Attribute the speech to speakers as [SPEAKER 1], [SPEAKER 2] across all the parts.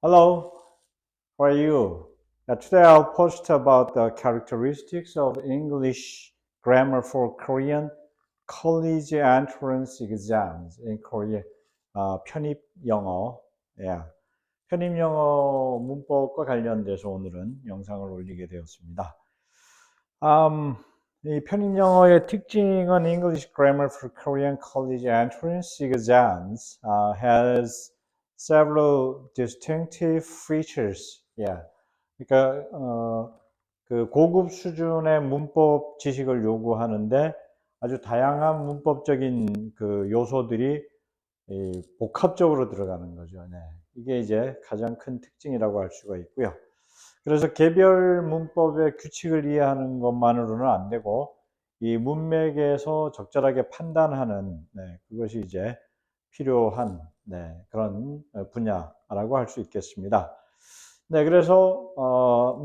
[SPEAKER 1] Hello, how are you? Today I'll post about the characteristics of English grammar for Korean college entrance exams in Korea. 편입 영어. Yeah. 편입 영어 문법과 관련돼서 오늘은 영상을 올리게 되었습니다. 이 편입 영어의 특징은 English grammar for Korean college entrance exams has several distinctive features. Yeah. 그러니까 그 고급 수준의 문법 지식을 요구하는데 아주 다양한 문법적인 그 요소들이 복합적으로 들어가는 거죠. 네. 이게 이제 가장 큰 특징이라고 할 수가 있고요. 그래서 개별 문법의 규칙을 이해하는 것만으로는 안 되고 이 문맥에서 적절하게 판단하는 그것이 이제 필요한 그런 분야라고 할 수 있겠습니다. 네, 그래서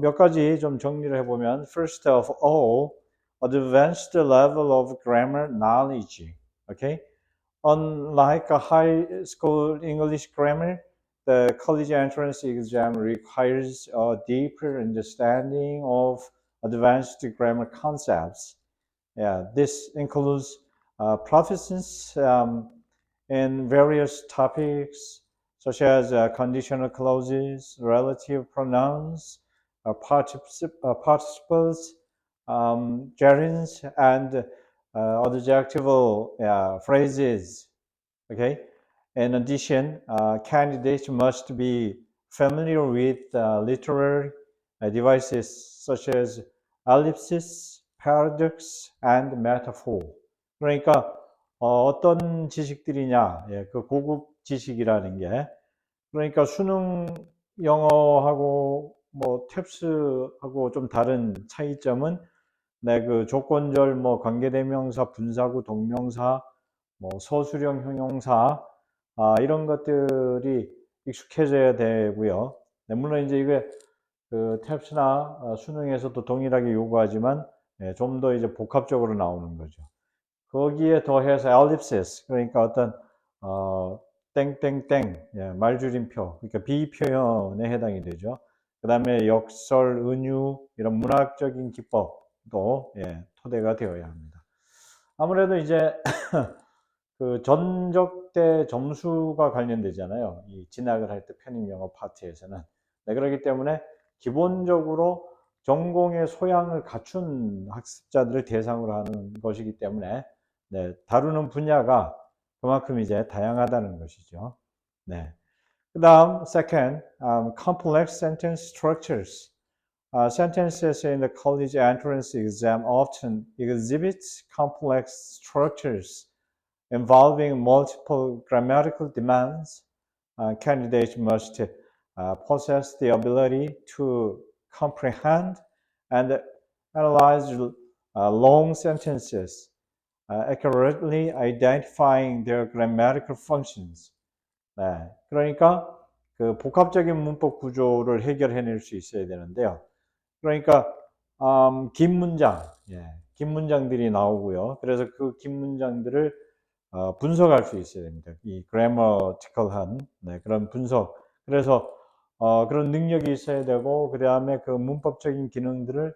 [SPEAKER 1] 몇 가지 좀 정리를 해보면 first of all, advanced level of grammar knowledge. Okay? Unlike a high school English grammar, the college entrance exam requires a deeper understanding of advanced grammar concepts. Yeah, this includes proficiency in various topics such as conditional clauses, relative pronouns, participles, gerunds, and adjectival phrases. Okay. In addition, candidates must be familiar with literary devices such as ellipsis, paradox, and metaphor. 그러니까 어떤 지식들이냐, 그 고급 지식이라는 게 그러니까 수능 영어하고 뭐 탭스하고 좀 다른 차이점은 그 조건절 뭐 관계대명사, 분사구, 동명사, 뭐 서술형 형용사 이런 것들이 익숙해져야 되고요. 물론 이제 이게 그 탭스나 수능에서도 동일하게 요구하지만 좀 더 이제 복합적으로 나오는 거죠. 거기에 더해서 ellipsis 그러니까 어떤 땡땡땡 말줄임표 그러니까 비표현에 해당이 되죠. 그 다음에 역설, 은유 이런 문학적인 기법도 토대가 되어야 합니다. 아무래도 이제 그 전적대 점수가 관련되잖아요. 이 진학을 할 때 편입 영어 파트에서는. 그렇기 때문에 기본적으로 전공의 소양을 갖춘 학습자들을 대상으로 하는 것이기 때문에 다루는 분야가 그만큼 이제 다양하다는 것이죠. 그 다음, second, complex sentence structures. Sentences in the college entrance exam often exhibit complex structures involving multiple grammatical demands. Candidates must possess the ability to comprehend and analyze long sentences, accurately identifying their grammatical functions. 그러니까 그 복합적인 문법 구조를 해결해낼 수 있어야 되는데요. 그러니까 긴 문장, 긴 문장들이 나오고요. 그래서 그 긴 문장들을 분석할 수 있어야 됩니다. 이 그래머티컬한 그런 분석. 그래서 그런 능력이 있어야 되고 그 다음에 그 문법적인 기능들을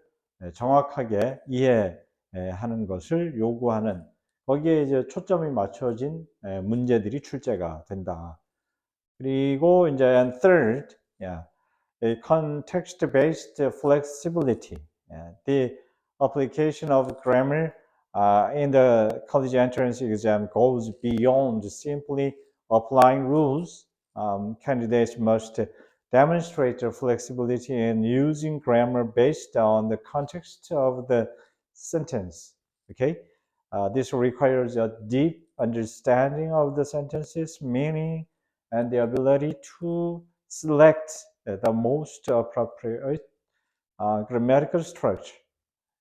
[SPEAKER 1] 정확하게 이해하는 것을 요구하는 거기에 이제 초점이 맞춰진 문제들이 출제가 된다. 그리고 이제 and third, a context-based flexibility. The application of grammar in the college entrance exam goes beyond simply applying rules. Candidates must demonstrate their flexibility in using grammar based on the context of the sentence. Okay, this requires a deep understanding of the sentence's meaning and the ability to select the most appropriate grammatical structure.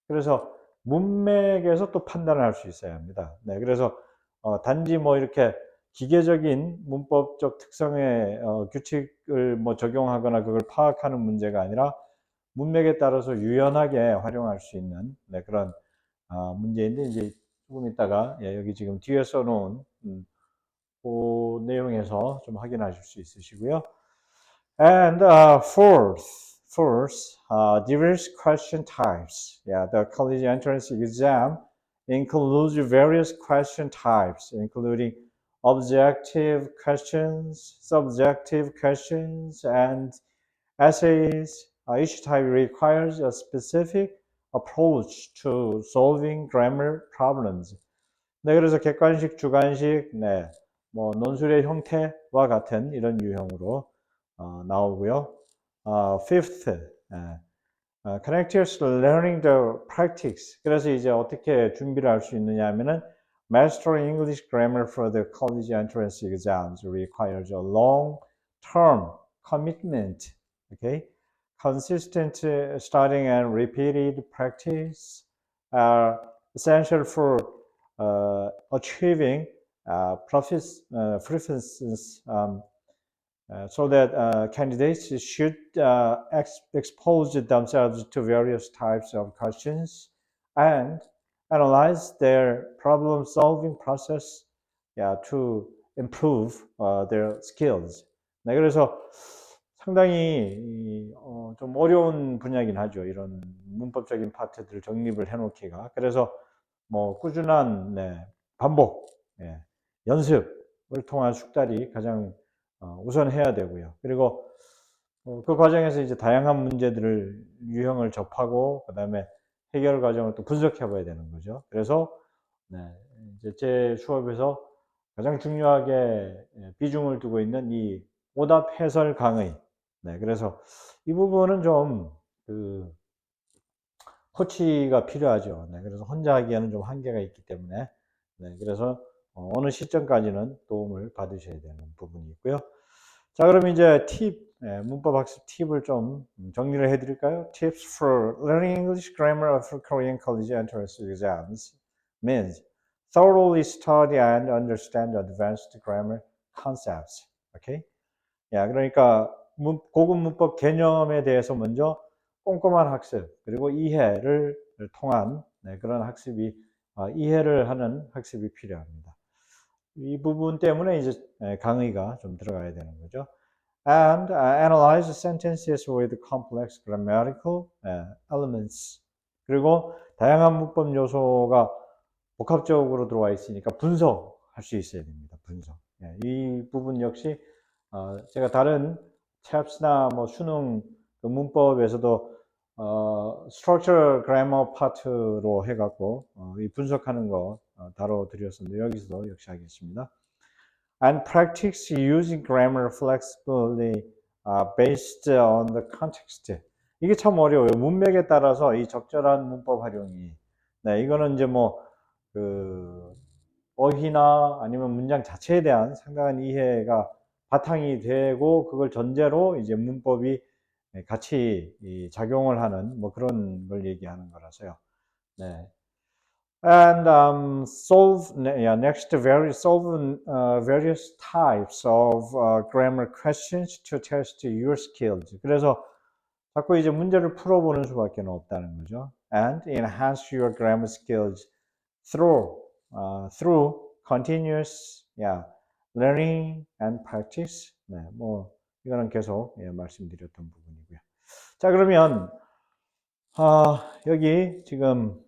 [SPEAKER 1] 그래서 문맥에서 또 판단을 할 수 있어야 합니다. 그래서 단지 뭐 이렇게 기계적인 문법적 특성의 규칙을 뭐 적용하거나 그걸 파악하는 문제가 아니라 문맥에 따라서 유연하게 활용할 수 있는 그런 문제인데 이제 조금 있다가 여기 지금 뒤에 써놓은 그 내용에서 좀 확인하실 수 있으시고요. And fourth, diverse question types. Yeah, the college entrance exam includes various question types, including objective questions, subjective questions, and essays. Each type requires a specific approach to solving grammar problems. 네, 그래서 객관식, 주관식, 네, 뭐 논술의 형태와 같은 이런 유형으로 나오고요. Fifth, connectors learning the practice. 그래서 이제 어떻게 준비를 할 수 있느냐 하면은 Mastering English grammar for the college entrance exams requires a long-term commitment. Okay, consistent studying and repeated practice are essential for achieving proficiency so that candidates should expose themselves to various types of questions and analyze their problem-solving process to improve their skills. 네, 그래서 상당히 좀 어려운 분야긴 하죠. 이런 문법적인 파트들을 정립을 해놓기가. 그래서 뭐 꾸준한 반복, 연습을 통한 숙달이 가장 우선 해야 되고요. 그리고 그 과정에서 이제 다양한 문제들을 유형을 접하고 그다음에 해결 과정을 또 분석해 봐야 되는 거죠. 그래서 이제 제 수업에서 가장 중요하게 비중을 두고 있는 이 오답 해설 강의. 그래서 이 부분은 좀 코치가 필요하죠. 그래서 혼자 하기에는 좀 한계가 있기 때문에 그래서 어느 시점까지는 도움을 받으셔야 되는 부분이 있고요. 자, 그럼 이제 문법 학습 팁을 좀 정리를 해드릴까요? Tips for learning English grammar for Korean college entrance exams means thoroughly study and understand advanced grammar concepts. Okay? 야, 그러니까 고급 문법 개념에 대해서 먼저 꼼꼼한 학습 그리고 이해를 통한 그런 학습이 이해를 하는 학습이 필요합니다. 이 부분 때문에 이제 강의가 좀 들어가야 되는 거죠. And analyze sentences with complex grammatical elements. 그리고 다양한 문법 요소가 복합적으로 들어와 있으니까 분석할 수 있어야 됩니다. 분석. 이 부분 역시 제가 다른 챕스나 뭐 수능 문법에서도 structural grammar 파트로 해갖고 이 분석하는 거 다뤄드렸었는데 여기서도 역시 하겠습니다. And practice using grammar flexibly based on the context. 이게 참 어려워요. 문맥에 따라서 이 적절한 문법 활용이. 이거는 이제 뭐 어휘나 아니면 문장 자체에 대한 상당한 이해가 바탕이 되고 그걸 전제로 이제 문법이 같이 작용을 하는 뭐 그런 걸 얘기하는 거라서요. And solve various types of grammar questions to test your skills. 그래서 자꾸 이제 문제를 풀어보는 수밖에 없다는 거죠. And enhance your grammar skills through continuous learning and practice. 뭐 이거는 계속 말씀드렸던 부분이고요. 자, 그러면 여기 지금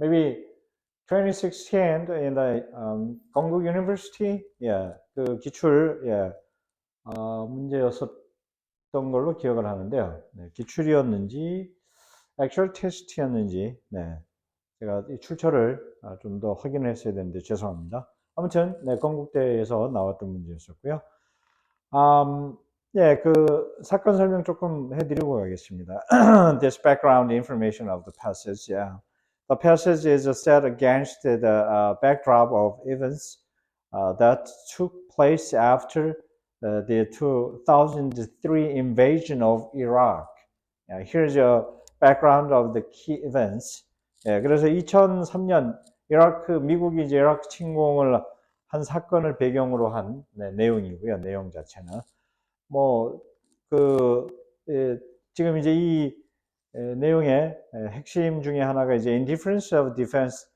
[SPEAKER 1] maybe 2016 in the 건국 University 그 기출 문제였었던 걸로 기억을 하는데요. 기출이었는지 액츄얼 테스트였는지 제가 이 출처를 좀 더 확인을 했어야 되는데 죄송합니다. 아무튼 건국대에서 나왔던 문제였었고요. 그 사건 설명 조금 해드리고 가겠습니다. This background information of the passage. The passage is set against the backdrop of events that took place after the 2003 invasion of Iraq. Here's a background of the key events. 그래서 2003년 미국이 이제 이라크 침공을 한 사건을 배경으로 한 내용이고요. 내용 자체는 지금 이제 이 내용의 핵심 중에 하나가 이제 Indifference of Defense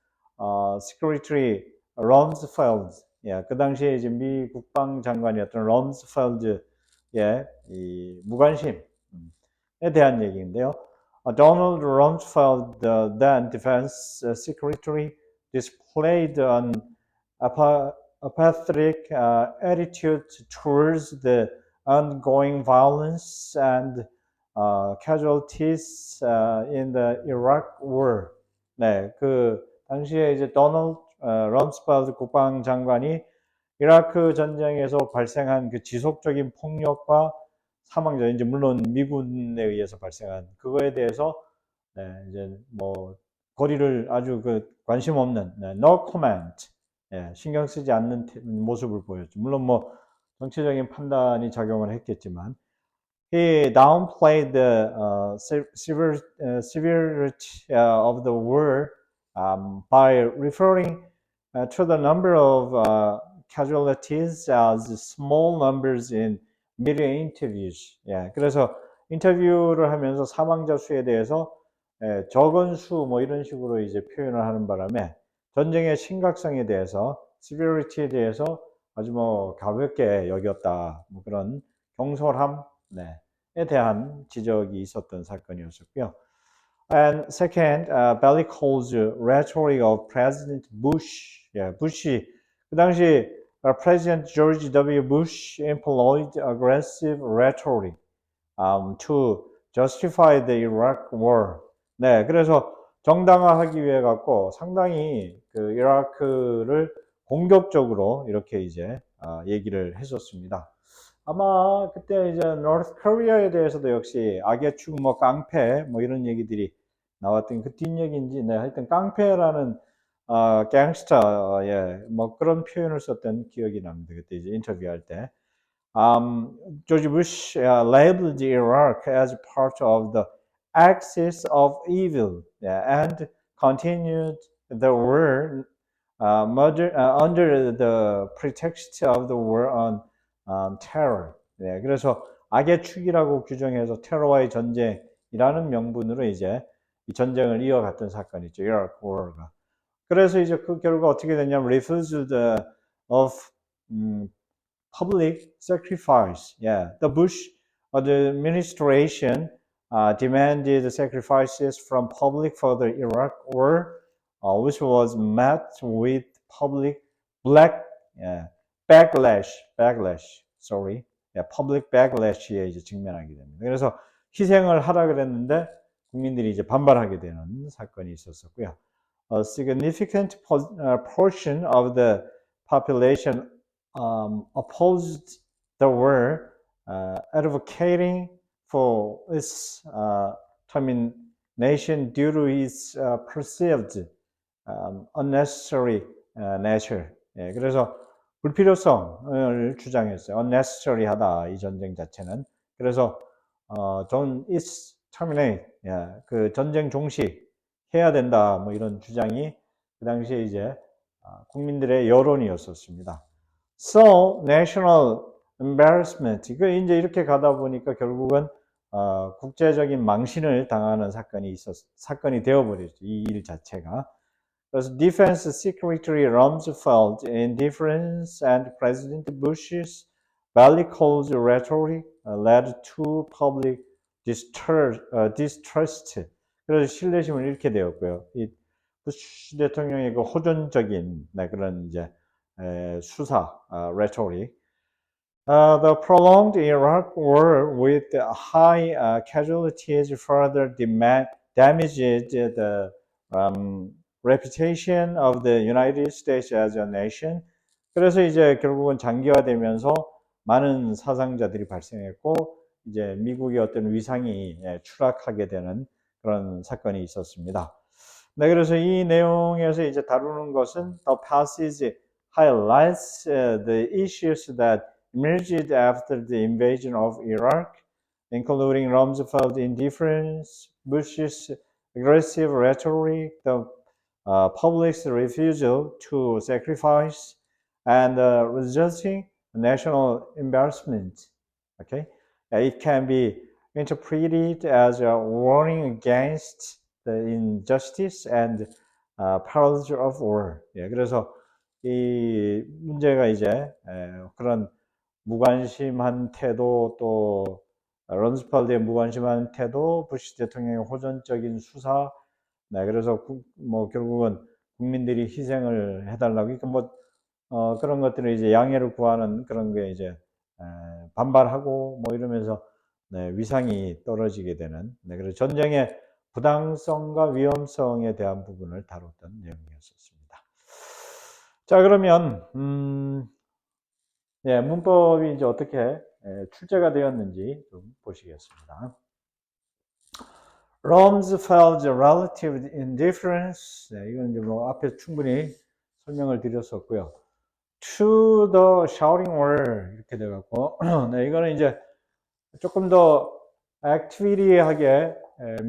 [SPEAKER 1] Secretary Rumsfeld. 그 당시에 이제 미 국방장관이었던 럼스펠드 이 무관심에 대한 얘기인데요. Donald Rumsfeld, the then Defense Secretary, displayed an apathetic attitude towards the ongoing violence and casualties in the Iraq War. 네, 그 당시에 이제 도널드 럼스펠드 국방장관이 이라크 전쟁에서 발생한 그 지속적인 폭력과 사망자, 이제 물론 미군에 의해서 발생한 그거에 대해서 네, 이제 뭐 거리를 아주 그 관심 없는 no comment, 신경 쓰지 않는 모습을 보였죠. 물론 뭐 정치적인 판단이 작용을 했겠지만 he downplayed the severity of the war by referring to the number of casualties as small numbers in media interviews. 그래서 인터뷰를 하면서 사망자 수에 대해서 적은 수 뭐 이런 식으로 이제 표현을 하는 바람에 전쟁의 심각성에 대해서 severity에 대해서 아주 뭐 가볍게 여겼다. 뭐 그런 경솔함, 에 대한 지적이 있었던 사건이었었고요. And second, bellicose rhetoric of President Bush. 부시 그 당시 President George W. Bush employed aggressive rhetoric to justify the Iraq War. 네, 그래서 정당화하기 위해 갖고 상당히 그 이라크를 공격적으로 이렇게 이제 얘기를 했었습니다. 아마 그때 이제 노스 코리아에 대해서도 역시 악의 축, 뭐 깡패, 뭐 이런 얘기들이 나왔던 그 뒷얘기인지, 네, 하여튼 깡패라는 갱스터, 뭐 그런 표현을 썼던 기억이 납니다. 그때 이제 인터뷰할 때. George Bush labeled Iraq as part of the axis of evil, and continued the war under the pretext of the war on terror. 그래서 악의 축이라고 규정해서 테러와의 전쟁이라는 명분으로 이제 이 전쟁을 이어갔던 사건이죠. 이라크 워가. 그래서 이제 그 결과 어떻게 됐냐면 refusal of public sacrifice. The Bush administration demanded sacrifices from public for the Iraq War, which was met with public backlash. public backlash에 이제 직면하게 됩니다. 그래서 희생을 하라 그랬는데 국민들이 이제 반발하게 되는 사건이 있었었고요. A significant portion of the population opposed the war, advocating for its termination due to its perceived unnecessary nature. 그래서 불필요성을 주장했어요. unnecessary하다 이 전쟁 자체는. 그래서 its terminate, 그 전쟁 종식해야 된다 뭐 이런 주장이 그 당시에 이제 국민들의 여론이었었습니다. So national embarrassment. 그 이제 이렇게 가다 보니까 결국은 국제적인 망신을 당하는 사건이 되어버렸죠. 이 일 자체가. 그래서 Defense Secretary Rumsfeld indifference and President Bush's bellicose rhetoric led to public distrust. 그래서 신뢰심을 잃게 되었고요. 이 부시 대통령의 그 호전적인 그런 이제 수사 rhetoric. The prolonged Iraq war with high casualties further damaged the reputation of the United States as a nation. 그래서 이제 결국은 장기화되면서 많은 사상자들이 발생했고 이제 미국의 어떤 위상이 추락하게 되는 그런 사건이 있었습니다. 네, 그래서 이 내용에서 이제 다루는 것은 the passage highlights the issues that emerged after the invasion of Iraq, including Rumsfeld's indifference, Bush's aggressive rhetoric, the public's refusal to sacrifice, and resulting national embarrassment. Okay, it can be interpreted as a warning against the injustice and perils of war. 그래서 이 문제가 이제 그런 무관심한 태도, 또 럼스펠드의 무관심한 태도, 부시 대통령의 호전적인 수사, 네, 그래서 뭐 결국은 국민들이 희생을 해달라고, 그러니까 뭐 그런 것들을 이제 양해를 구하는 그런 게 이제 반발하고 뭐 이러면서 네, 위상이 떨어지게 되는, 네, 그래서 전쟁의 부당성과 위험성에 대한 부분을 다뤘던 내용이었습니다. 자, 그러면 예, 문법이 이제 어떻게 출제가 되었는지 좀 보시겠습니다. Rumsfeld's relative indifference, 네, 이건 이제 뭐 앞에 충분히 설명을 드렸었고요. To the shouting word 이렇게 돼갖고 네, 이거는 이제 조금 더 액티비티하게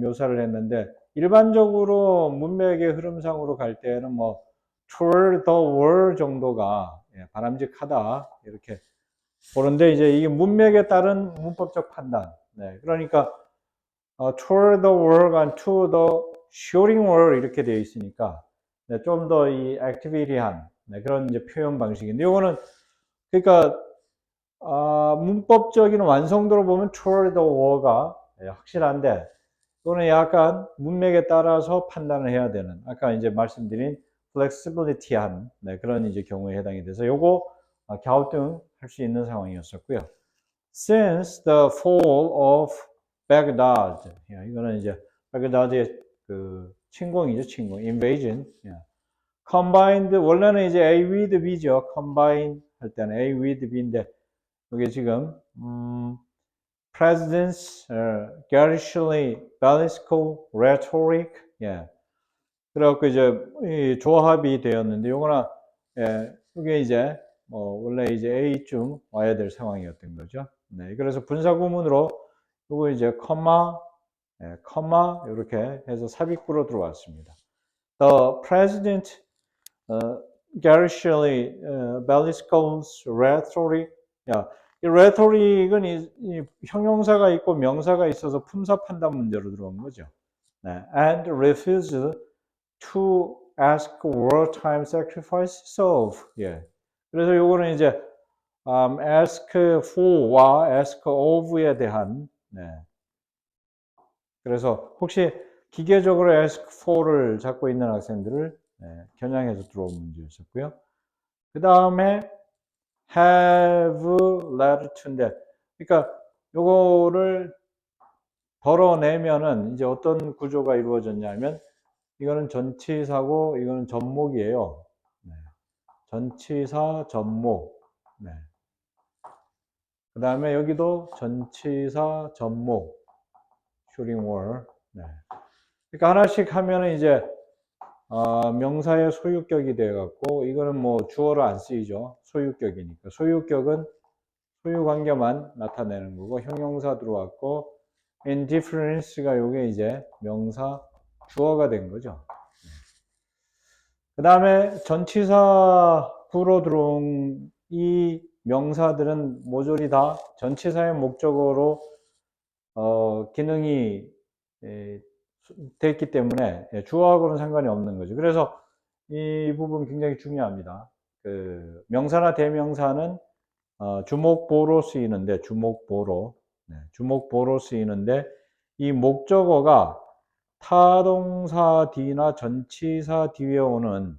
[SPEAKER 1] 묘사를 했는데, 일반적으로 문맥의 흐름상으로 갈 때는 뭐 toward the word 정도가 바람직하다 이렇게 보는데, 이제 이게 문맥에 따른 문법적 판단. 네, 그러니까 toward the word과 to the shooting word 이렇게 되어 있으니까 네, 좀 더 이 액티비티한 네, 그런 이제 표현 방식인데, 이거는 그러니까 문법적인 완성도로 보면 toward the word가 확실한데, 이거는 약간 문맥에 따라서 판단을 해야 되는, 아까 이제 말씀드린 flexibility한 네, 그런 이제 경우에 해당이 돼서 요거 갸우뚱할 수 있는 상황이었었고요. Since the fall of Baghdad, 이거는 이제 바그다드의 그 침공이죠, 침공, invasion. combined, 원래는 이제 A with B죠. combine 할 때는 A with B인데, 이게 지금 president's garishly bellicoso rhetoric, 예. 그래갖고 이제 이 조합이 되었는데, 요거나 이게 이제 원래 이제 A쯤 와야 될 상황이었던 거죠. 네, 그래서 분사구문으로 요거 이제 컴마 이렇게 해서 삽입구로 들어왔습니다. The president garishly bellicose rhetoric. 야, 이 rhetoric은 이 형용사가 있고 명사가 있어서 품사 판단 문제로 들어온 거죠. 네, and refused to ask wartime sacrifices of. 예. 그래서 요거는 이제 ask for와 ask of에 대한 네. 그래서 혹시 기계적으로 ask for를 잡고 있는 학생들을 겨냥해서 들어온 문제였었고요. 그 다음에 have led to인데, 그러니까 요거를 덜어내면은 이제 어떤 구조가 이루어졌냐면, 이거는 전치사고 이거는 전목이에요. 네. 전치사 전목. 네. 그 다음에 여기도 전치사 전목. shooting war. 네. 그러니까 하나씩 하면은 이제 명사의 소유격이 되어 갖고, 이거는 뭐 주어로 안 쓰이죠. 소유격이니까. 소유격은 소유 관계만 나타내는 거고, 형용사 들어왔고, indifference가 요게 이제 명사 주어가 된 거죠. 그 다음에 전치사 구로 들어온 이 명사들은 모조리 다 전치사의 목적어로 기능이 됐기 때문에 주어하고는 상관이 없는 거죠. 그래서 이 부분 굉장히 중요합니다. 그 명사나 대명사는 주목보로 쓰이는데, 주목보로 쓰이는데, 이 목적어가 타동사 뒤나 전치사 뒤에 오는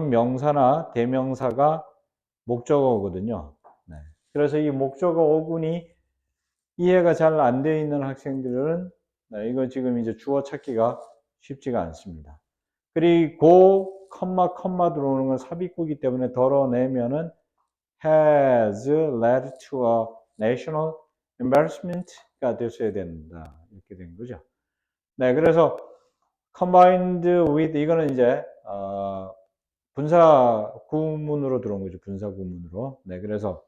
[SPEAKER 1] 명사나 대명사가 목적어거든요. 네. 그래서 이 목적어 어군이 이해가 잘 안 돼 있는 학생들은 이거 지금 이제 주어 찾기가 쉽지가 않습니다. 그리고 컴마 들어오는 건 삽입구이기 때문에 덜어내면은 has led to a national embarrassment가 됐어야 된다. 이렇게 된 거죠. 네, 그래서 combined with 이거는 이제 분사 구문으로 들어온 거죠. 분사 구문으로. 네, 그래서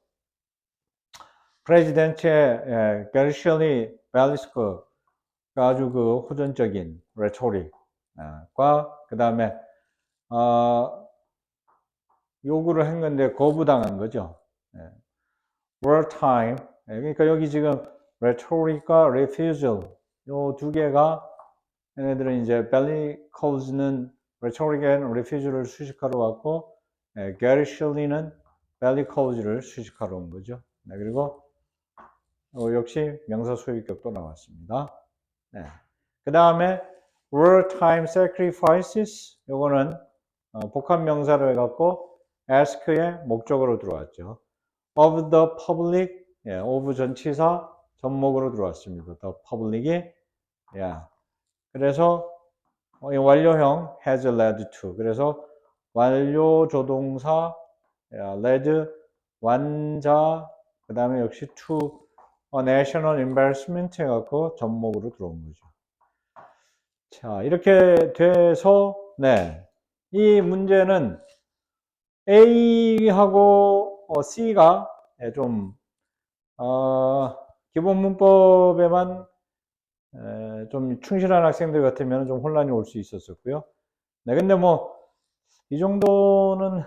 [SPEAKER 1] 프레지던트의 garishly bellicose 아주 그 호전적인 rhetoric과 그 다음에 요구를 한 건데 거부당한 거죠. wartime. 그러니까 여기 지금 rhetoric과 refusal 요 두 개가, 얘네들은 이제 bellicose는 rhetoric and refusal을 수식하러 왔고, garishly는 value clause를 수식하러 온 거죠. 네, 그리고 역시 명사 소유격도 나왔습니다. 네. 그 다음에 wartime sacrifices 요거는 복합 명사를 갖고 ask의 목적으로 들어왔죠. of the public, 예, of 전치사 접목으로 들어왔습니다. the public이, 예. 그래서 이 완료형 has led to. 그래서 완료 조동사, 예, led 완자, 그 다음에 역시 to a national embarrassment 해갖고 접목으로 들어온 거죠. 자, 이렇게 돼서, 네. 이 문제는 A하고 C가 좀, 기본 문법에만 좀 충실한 학생들 같으면 좀 혼란이 올 수 있었었고요. 네, 근데 뭐, 이 정도는,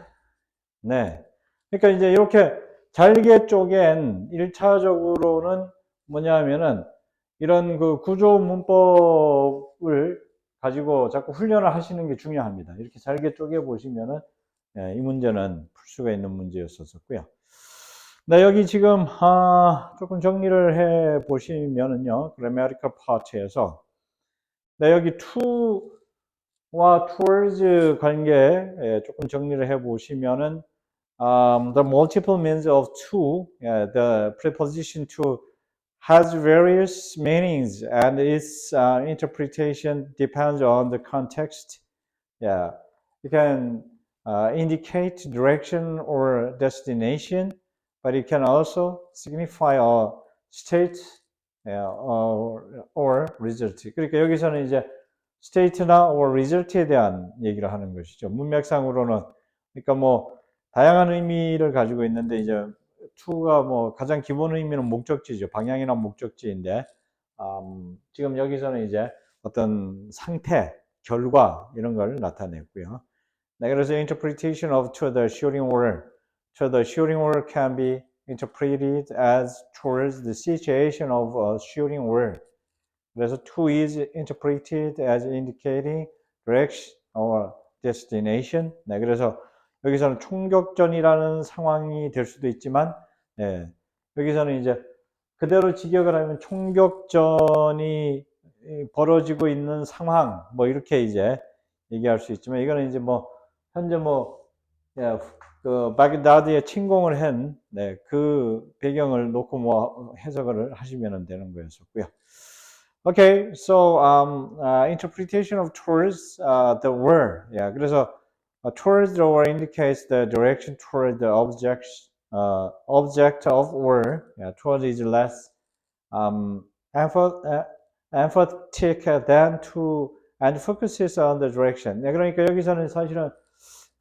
[SPEAKER 1] 네. 그러니까 이제 이렇게 잘게 쪼갠 1차적으로는 뭐냐 하면은, 이런 그 구조 문법을 가지고 자꾸 훈련을 하시는 게 중요합니다. 이렇게 잘게 쪼개 보시면은 이 문제는 풀 수가 있는 문제였었고요. 네, 여기 지금 조금 정리를 해 보시면은요, grammatical part에서 네, 여기 to와 towards 관계 조금 정리를 해 보시면은 the multiple means of to, the preposition to has various meanings and its interpretation depends on the context. Yeah, you can indicate direction or destination, but it can also signify a state or result. 그러니까 여기서는 이제 state나 or result에 대한 얘기를 하는 것이죠. 문맥상으로는 그러니까 뭐 다양한 의미를 가지고 있는데 이제 to가 뭐 가장 기본 의미는 목적지죠. 방향이나 목적지인데 지금 여기서는 이제 어떤 상태, 결과 이런 걸 나타냈고요. 네, 그래서 interpretation of to the shooting order. To the shooting order can be interpreted as towards the situation of a shooting order. 그래서 to is interpreted as indicating direction or destination. 네, 그래서 여기서는 총격전이라는 상황이 될 수도 있지만, 네, 여기서는 이제 그대로 직역을 하면 총격전이 벌어지고 있는 상황, 뭐 이렇게 이제 얘기할 수 있지만, 이거는 이제 뭐 현재 뭐 예, 그 바그다드에 침공을 한 네, 그 배경을 놓고 뭐 해석을 하시면 되는 거였었고요. Okay, so interpretation of towards the word. Yeah, 그래서 towards the word indicates the direction toward the object of word. Yeah, towards is less um, emphatic than to and focuses on the direction. 네, 그러니까 여기서는 사실은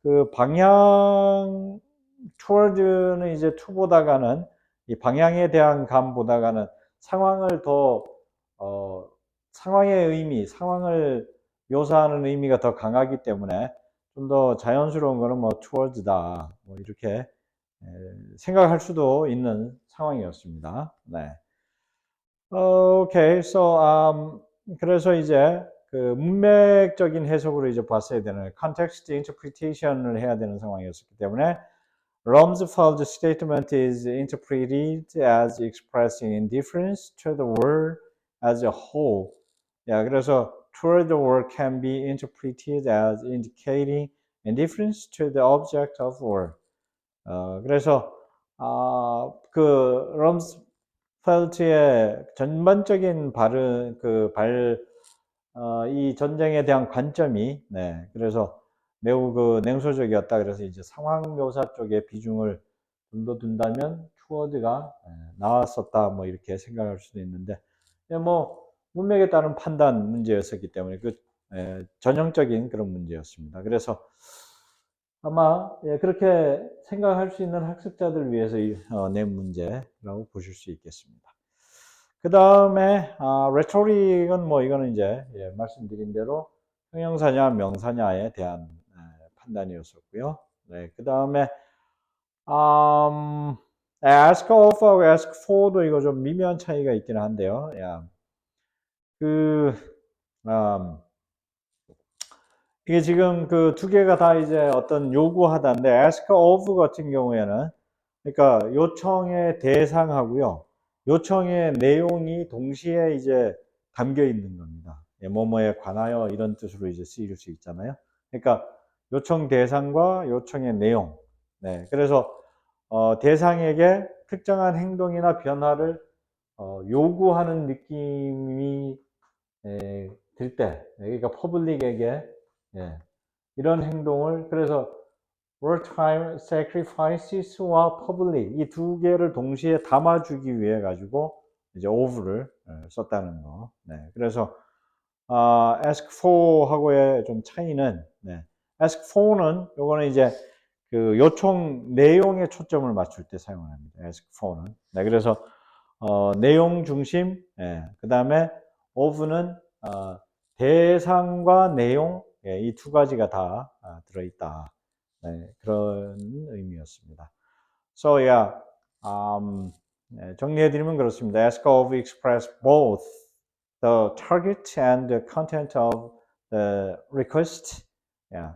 [SPEAKER 1] 그 방향 toward는 이제 to보다가는 이 방향에 대한 감보다가는 상황을 더 상황의 의미, 상황을 묘사하는 의미가 더 강하기 때문에 좀 더 자연스러운 거는 뭐 towards다 뭐 이렇게 생각할 수도 있는 상황이었습니다. 네. 오케이, so 그래서 이제 그 문맥적인 해석으로 이제 봤어야 되는 context interpretation을 해야 되는 상황이었기 때문에 Rumsfeld's statement is interpreted as expressing indifference to the world as a whole. 야, 그래서 toward the world can be interpreted as indicating indifference to the object of war. 그래서 그 럼스펠트의 전반적인 발은 이 전쟁에 대한 관점이 네, 그래서 매우 그 냉소적이었다. 그래서 이제 상황 묘사 쪽에 비중을 좀 더 둔다면 투워드가 나왔었다. 뭐 이렇게 생각할 수도 있는데 뭐 문맥에 따른 판단 문제였었기 때문에 그 전형적인 그런 문제였습니다. 그래서 아마 그렇게 생각할 수 있는 학습자들을 위해서 낸 문제라고 보실 수 있겠습니다. 그 다음에 레토릭은 뭐 이거는 이제 말씀드린 대로 형용사냐 명사냐에 대한 판단이었었고요. 네, 그 다음에 ask of하고 ask for도 이거 좀 미묘한 차이가 있기는 한데요. 이게 지금 그 두 개가 다 이제 어떤 요구하다인데 ask of 같은 경우에는 그러니까 요청의 대상하고요. 요청의 내용이 동시에 이제 담겨 있는 겁니다. 예, 뭐뭐에 관하여 이런 뜻으로 이제 쓰일 수 있잖아요. 그러니까 요청 대상과 요청의 내용. 네, 그래서 대상에게 특정한 행동이나 변화를 요구하는 느낌이 들 때, 그러니까 퍼블릭에게 예, 이런 행동을 그래서 wartime sacrifices와 public 이 두 개를 동시에 담아주기 위해 가지고 이제 of를 썼다는 거. 네, 그래서 ask for 하고의 좀 차이는 네, ask for는 요거는 이제 그 요청 내용에 초점을 맞출 때 사용을 합니다. ask for는. 네, 그래서 내용 중심, 예, 그 다음에 of는 대상과 내용, 예, 이 두 가지가 다 들어있다. 네, 그런 의미였습니다. So yeah, 네, 정리해드리면 그렇습니다. ask of express both the target and the content of the request. Yeah.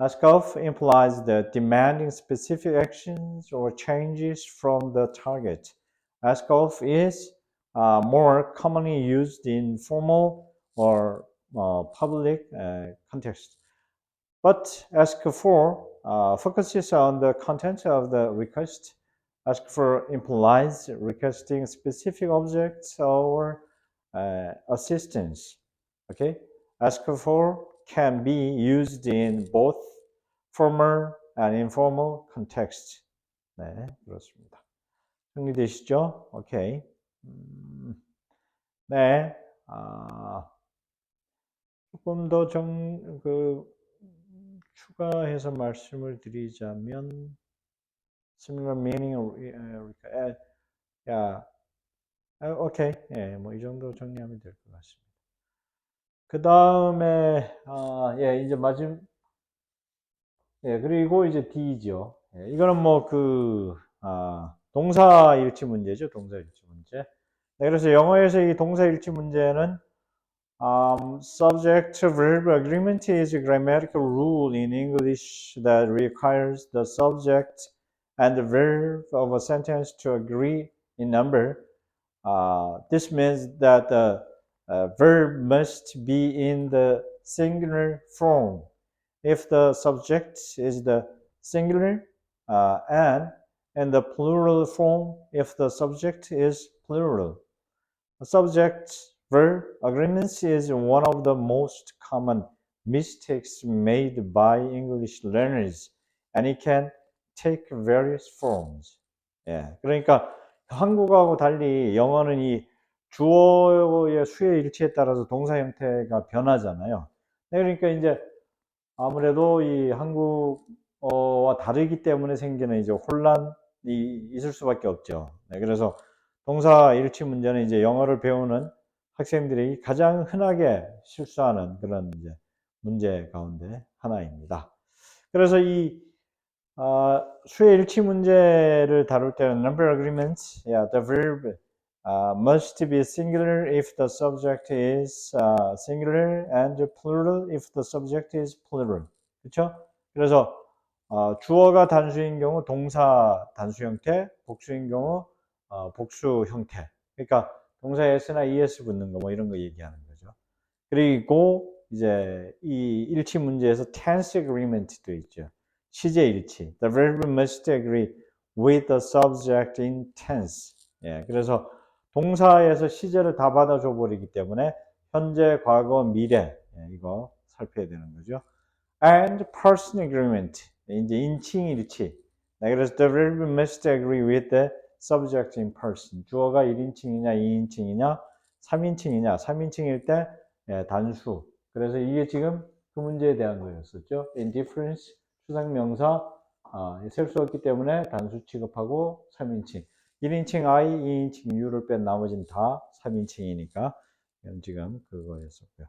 [SPEAKER 1] Ask of implies the demanding specific actions or changes from the target. Ask of is more commonly used in formal or public context. But ask for focuses on the content of the request. Ask for implies requesting specific objects or assistance. Okay? Ask for can be used in both formal and informal context. 네, 그렇습니다. 정리되시죠? 오케이. 네. 조금 더 추가해서 말씀을 드리자면, similar meaning, 야, 오케이. 예, 뭐 이 정도 정리하면 될 것 같습니다. 그 다음에, 예, 이제 예, 그리고 이제 D죠. 예, 이거는 뭐 동사일치 문제죠. 동사일치 문제. 네, 그래서 영어에서 이 동사일치 문제는 subject-verb agreement is a grammatical rule in English that requires the subject and the verb of a sentence to agree in number. This means that the verb must be in the singular form if the subject is the singular and in the plural form if the subject is plural. Subject verb agreements is one of the most common mistakes made by English learners, and it can take various forms. 예, 그러니까 한국어하고 달리 영어는 이 주어의 수의 일치에 따라서 동사 형태가 변하잖아요. 그러니까 이제 아무래도 이 한국어와 다르기 때문에 생기는 이제 혼란이 있을 수밖에 없죠. 네, 그래서 동사 일치 문제는 이제 영어를 배우는 학생들이 가장 흔하게 실수하는 그런 이제 문제 가운데 하나입니다. 그래서 이 수의 일치 문제를 다룰 때는 number agreements, yeah, the verb must be singular if the subject is singular and plural if the subject is plural. 그렇죠? 그래서 주어가 단수인 경우 동사 단수 형태, 복수인 경우 복수 형태. 그러니까 동사에 s나 es 붙는 거 뭐 이런 거 얘기하는 거죠. 그리고 이제 이 일치 문제에서 tense agreement도 있죠. 시제 일치. The verb must agree with the subject in tense. 예, 그래서 동사에서 시제를 다 받아줘 버리기 때문에 현재, 과거, 미래 이거 살펴야 되는 거죠. And person agreement. 이제 인칭 일치. 네, 그래서 the verb must agree with the subject in person. 주어가 1인칭이냐, 2인칭이냐, 3인칭이냐. 3인칭일 때 단수. 그래서 이게 지금 그 문제에 대한 거였었죠. indifference, 추상명사, 셀 수 없기 때문에 단수 취급하고 3인칭. 1인칭 I, 2인칭 U를 뺀 나머지는 다 3인칭이니까 지금 그거였었고요.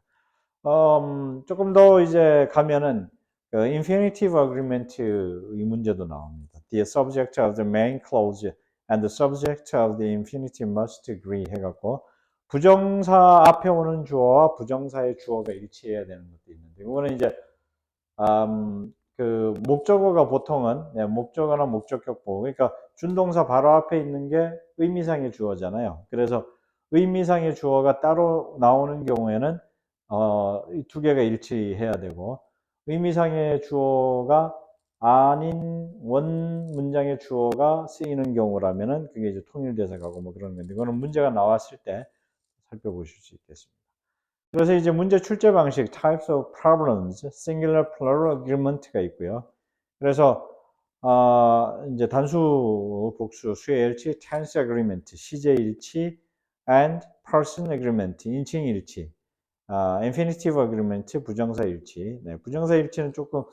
[SPEAKER 1] 조금 더 이제 가면은 infinitive agreement 이 문제도 나옵니다. The subject of the main clause and the subject of the infinitive must agree 해갖고 부정사 앞에 오는 주어와 부정사의 주어가 일치해야 되는 것도 있는데 이거는 이제 그 목적어가 보통은 목적어나 목적격보, 그러니까 준동사 바로 앞에 있는 게 의미상의 주어잖아요. 그래서 의미상의 주어가 따로 나오는 경우에는 이 두 개가 일치해야 되고, 의미상의 주어가 아닌 원 문장의 주어가 쓰이는 경우라면은 그게 이제 통일대사가고 뭐 그런 건데, 그거는 문제가 나왔을 때 살펴보실 수 있겠습니다. 그래서 이제 문제 출제 방식, types of problems, singular, plural agreement가 있고요. 그래서 이제 단수, 복수, 수의 일치, tense agreement, 시제 일치, and person agreement, 인칭 일치, infinitive agreement, 부정사 일치. 네, 부정사 일치는 조금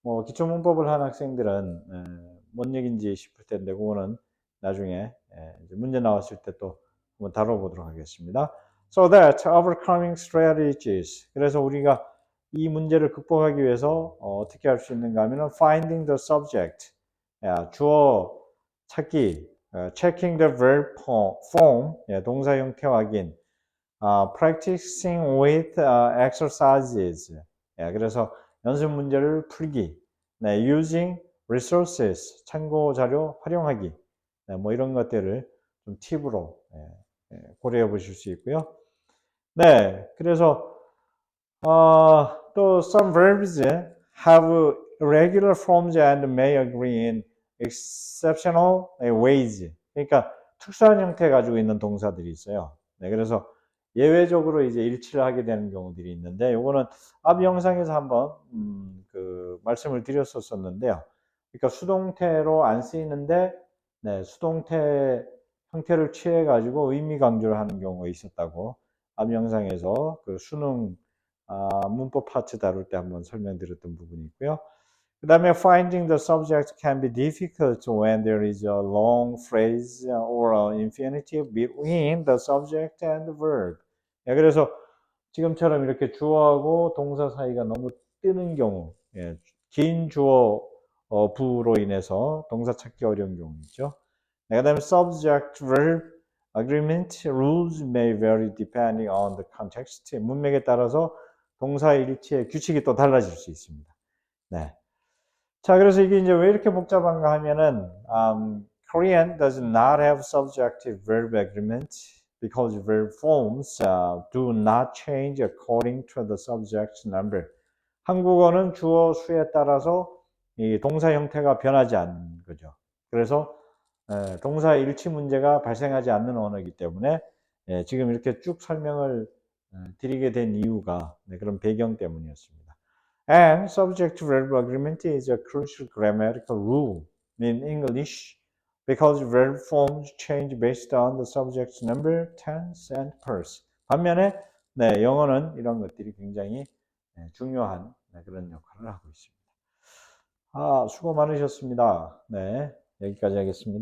[SPEAKER 1] 뭐 기초 문법을 한 학생들은 뭔 얘기인지 싶을 텐데, 그거는 나중에 이제 문제 나왔을 때 또 한번 다뤄보도록 하겠습니다. So that overcoming strategies. 그래서 우리가 이 문제를 극복하기 위해서 어떻게 할 수 있는가 하면은 finding the subject. 주어 찾기, checking the verb form, 동사 형태 확인, practicing with exercises. 그래서 연습 문제를 풀기, 네, using resources, 참고 자료 활용하기, 네, 뭐 이런 것들을 좀 팁으로 고려해 보실 수 있고요. 네, 그래서 또 some verbs have regular forms and may agree in exceptional ways. 그러니까 특수한 형태 가지고 있는 동사들이 있어요. 네, 그래서 예외적으로 이제 일치를 하게 되는 경우들이 있는데, 요거는 앞 영상에서 한번 그 말씀을 드렸었는데요. 그러니까 수동태로 안 쓰이는데, 네, 수동태 형태를 취해 가지고 의미 강조를 하는 경우가 있었다고 앞 영상에서 그 수능 문법 파트 다룰 때 한번 설명드렸던 부분이 있고요. 그 다음에 finding the subject can be difficult when there is a long phrase or an infinitive between the subject and the verb. 그래서 지금처럼 이렇게 주어하고 동사 사이가 너무 뜨는 경우, 긴 주어 부로 인해서 동사 찾기 어려운 경우 있죠. 그 다음에 subject verb agreement rules may vary depending on the context. 문맥에 따라서 동사 일치의 규칙이 또 달라질 수 있습니다. 네. 자, 그래서 이게 이제 왜 이렇게 복잡한가 하면은, Korean does not have subjective verb agreement because verb forms do not change according to the subject number. 한국어는 주어 수에 따라서 이 동사 형태가 변하지 않는 거죠. 그래서 동사 일치 문제가 발생하지 않는 언어이기 때문에 지금 이렇게 쭉 설명을 드리게 된 이유가 그런 배경 때문이었습니다. And subject-verb agreement is a crucial grammatical rule in English because verb forms change based on the subject's number, tense, and purpose. 반면에 영어는 이런 것들이 굉장히 중요한 그런 역할을 하고 있습니다. 수고 많으셨습니다. 네, 여기까지 하겠습니다.